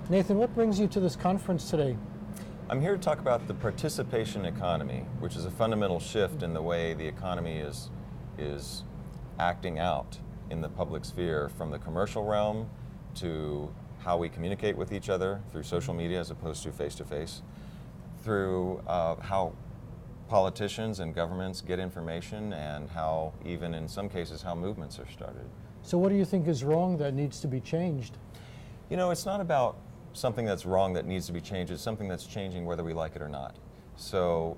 Nathan, what brings you to this conference today? I'm here to talk about the participation economy, which is a fundamental shift in the way the economy is acting out in the public sphere, from the commercial realm to how we communicate with each other through social media as opposed to face-to-face, through how politicians and governments get information, and how, even in some cases, how movements are started. So what do you think is wrong that needs to be changed? You know, it's not about something that's wrong that needs to be changed. It's something that's changing whether we like it or not. So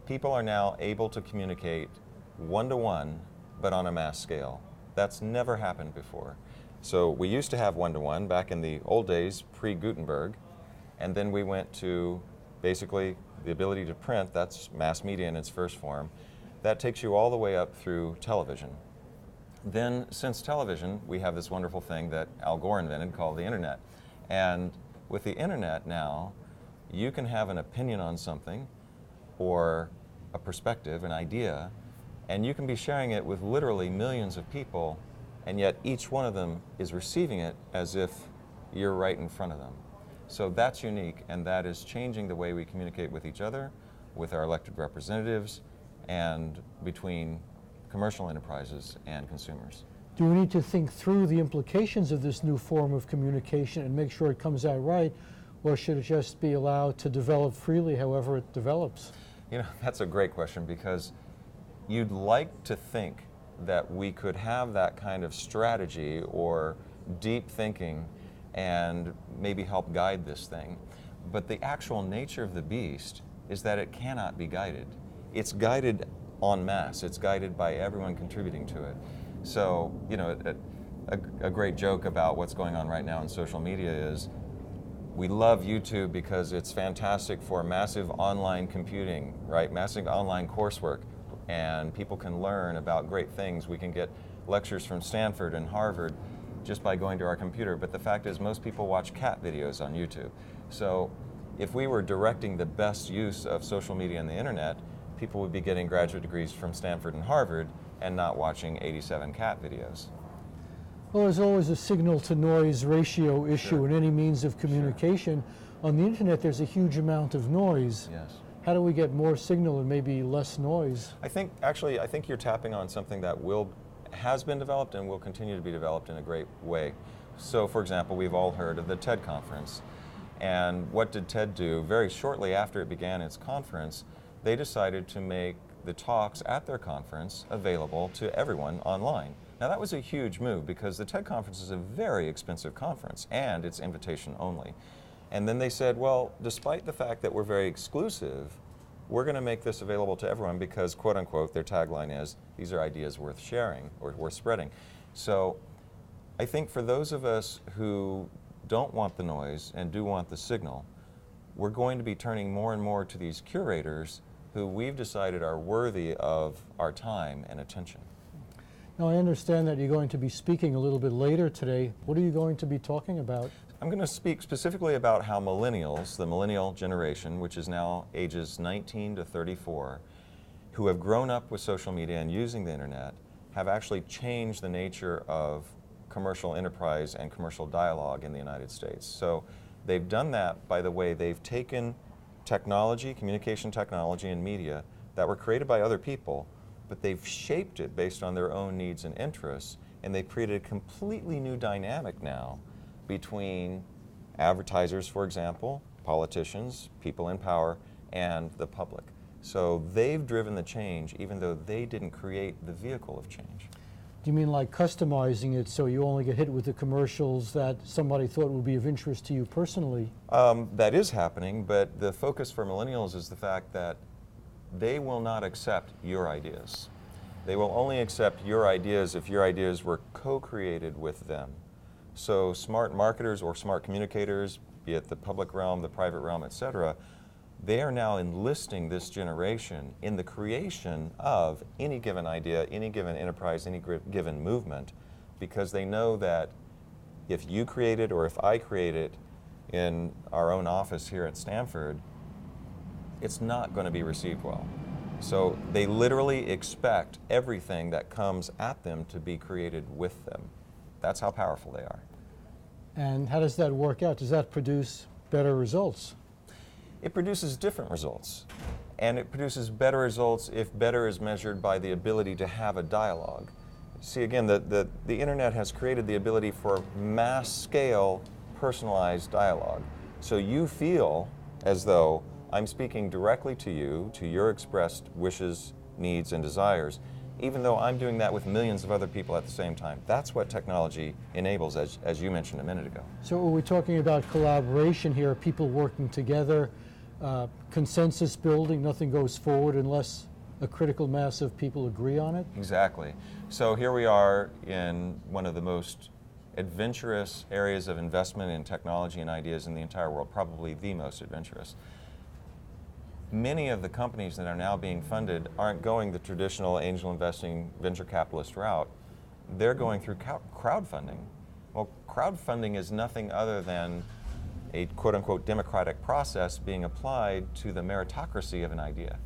people are now able to communicate one-to-one, but on a mass scale. That's never happened before. So we used to have one-to-one back in the old days, pre-Gutenberg, and then we went to basically the ability to print. That's mass media in its first form. That takes you all the way up through television. Then, since television, we have this wonderful thing that Al Gore invented called the internet. And with the internet now, you can have an opinion on something or a perspective, an idea, and you can be sharing it with literally millions of people, and yet each one of them is receiving it as if you're right in front of them. So that's unique, and that is changing the way we communicate with each other, with our elected representatives, and between commercial enterprises and consumers. Do we need to think through the implications of this new form of communication and make sure it comes out right, or should it just be allowed to develop freely however it develops? You know, that's a great question, because you'd like to think that we could have that kind of strategy or deep thinking and maybe help guide this thing. But the actual nature of the beast is that it cannot be guided. It's guided en masse. It's guided by everyone contributing to it. So, you know, a great joke about what's going on right now in social media is we love YouTube because it's fantastic for massive online computing, right? Massive online coursework, and people can learn about great things. We can get lectures from Stanford and Harvard just by going to our computer. But the fact is, most people watch cat videos on YouTube. So if we were directing the best use of social media and the internet, people would be getting graduate degrees from Stanford and Harvard and not watching 87 cat videos. Well, there's always a signal-to-noise ratio issue Sure. in any means of communication. Sure. On the internet, there's a huge amount of noise. Yes. How do we get more signal and maybe less noise? I think you're tapping on something that has been developed and will continue to be developed in a great way. So, for example, we've all heard of the TED conference. And what did TED do? Very shortly after it began its conference, they decided to make the talks at their conference available to everyone online. Now, that was a huge move, because the TED conference is a very expensive conference and it's invitation only. And then they said, well, despite the fact that we're very exclusive, we're going to make this available to everyone because, quote unquote, their tagline is, these are ideas worth sharing or worth spreading. So I think for those of us who don't want the noise and do want the signal, we're going to be turning more and more to these curators who we've decided are worthy of our time and attention. Now, I understand that you're going to be speaking a little bit later today. What are you going to be talking about? I'm going to speak specifically about how millennials, the millennial generation, which is now ages 19 to 34, who have grown up with social media and using the internet, have actually changed the nature of commercial enterprise and commercial dialogue in the United States. So they've done that by the way they've taken technology, communication technology and media that were created by other people, but they've shaped it based on their own needs and interests, and they've created a completely new dynamic now between advertisers, for example, politicians, people in power, and the public. So they've driven the change even though they didn't create the vehicle of change. Do you mean like customizing it so you only get hit with the commercials that somebody thought would be of interest to you personally? That is happening, but the focus for millennials is the fact that they will not accept your ideas. They will only accept your ideas if your ideas were co-created with them. So smart marketers or smart communicators, be it the public realm, the private realm, etc., they are now enlisting this generation in the creation of any given idea, any given enterprise, any given movement, because they know that if you create it or if I create it in our own office here at Stanford, it's not going to be received well. So they literally expect everything that comes at them to be created with them. That's how powerful they are. And how does that work out? Does that produce better results? It produces different results. And it produces better results if better is measured by the ability to have a dialogue. See, again, the internet has created the ability for mass scale personalized dialogue. So you feel as though I'm speaking directly to you, to your expressed wishes, needs, and desires, even though I'm doing that with millions of other people at the same time. That's what technology enables, as you mentioned a minute ago. So are we talking about collaboration here, people working together, consensus building, nothing goes forward unless a critical mass of people agree on it? Exactly. So here we are in one of the most adventurous areas of investment in technology and ideas in the entire world, probably the most adventurous. Many of the companies that are now being funded aren't going the traditional angel investing venture capitalist route. They're going through crowdfunding. Well, crowdfunding is nothing other than a quote-unquote democratic process being applied to the meritocracy of an idea.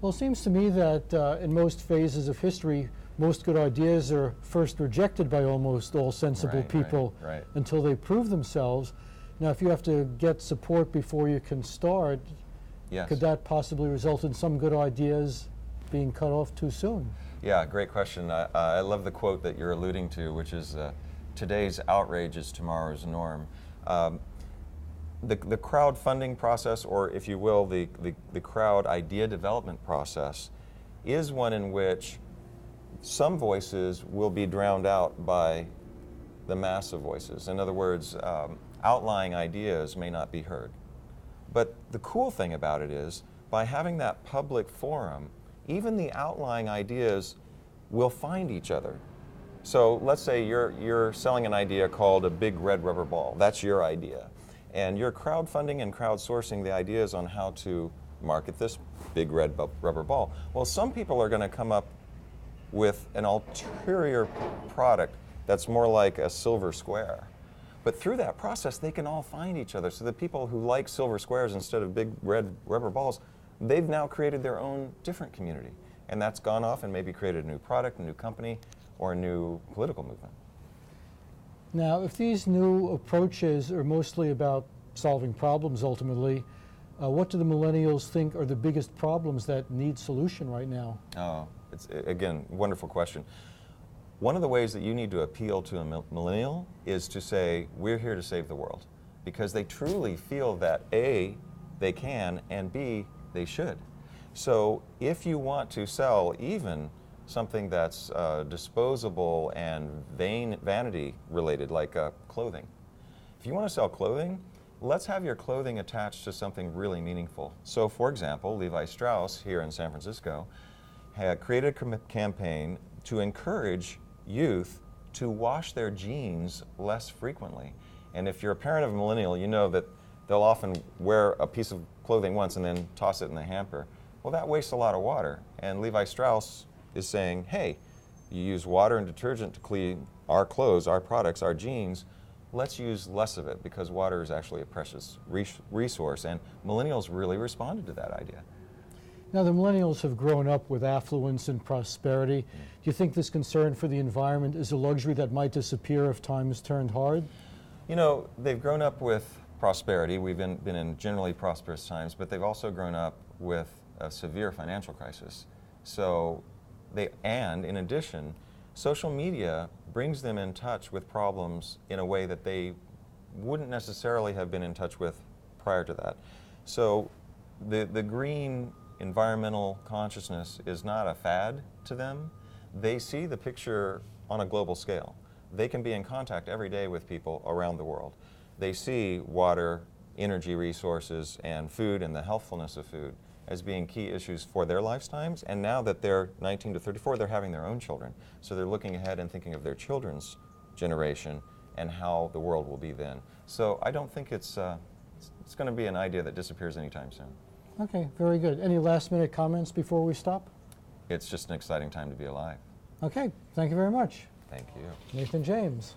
Well, it seems to me that in most phases of history, most good ideas are first rejected by almost all sensible people right. until they prove themselves. Now, if you have to get support before you can start, Yes. could that possibly result in some good ideas being cut off too soon? Yeah, great question. I love the quote that you're alluding to, which is today's outrage is tomorrow's norm. The crowdfunding process, or if you will, the crowd idea development process, is one in which some voices will be drowned out by the mass of voices. In other words, outlying ideas may not be heard. But the cool thing about it is, by having that public forum, even the outlying ideas will find each other. So let's say you're selling an idea called a big red rubber ball. That's your idea. And you're crowdfunding and crowdsourcing the ideas on how to market this big red rubber ball. Well, some people are going to come up with an ulterior product that's more like a silver square. But through that process, they can all find each other. So the people who like silver squares instead of big red rubber balls, they've now created their own different community. And that's gone off and maybe created a new product, a new company, or a new political movement. Now, if these new approaches are mostly about solving problems ultimately, what do the millennials think are the biggest problems that need solution right now? Oh, it's, again, wonderful question. One of the ways that you need to appeal to a millennial is to say, we're here to save the world. Because they truly feel that A, they can, and B, they should. So if you want to sell even something that's disposable and vanity related, like clothing. If you want to sell clothing, let's have your clothing attached to something really meaningful. So for example, Levi Strauss here in San Francisco had created a campaign to encourage youth to wash their jeans less frequently. And if you're a parent of a millennial, you know that they'll often wear a piece of clothing once and then toss it in the hamper. Well, that wastes a lot of water. And Levi Strauss is saying, hey, you use water and detergent to clean our clothes, our products, our jeans. Let's use less of it because water is actually a precious resource. And millennials really responded to that idea. Now, the millennials have grown up with affluence and prosperity. Do you think this concern for the environment is a luxury that might disappear if times turned hard? You know, they've grown up with prosperity. We've been in generally prosperous times, but they've also grown up with a severe financial crisis. So and in addition, social media brings them in touch with problems in a way that they wouldn't necessarily have been in touch with prior to that. So the green environmental consciousness is not a fad to them. They see the picture on a global scale. They can be in contact every day with people around the world. They see water, energy resources, and food and the healthfulness of food as being key issues for their lifetimes. And now that they're 19 to 34, they're having their own children. So they're looking ahead and thinking of their children's generation and how the world will be then. So I don't think it's going to be an idea that disappears anytime soon. Okay, very good. Any last minute comments before we stop? It's just an exciting time to be alive. Okay, thank you very much. Thank you. Nathan James.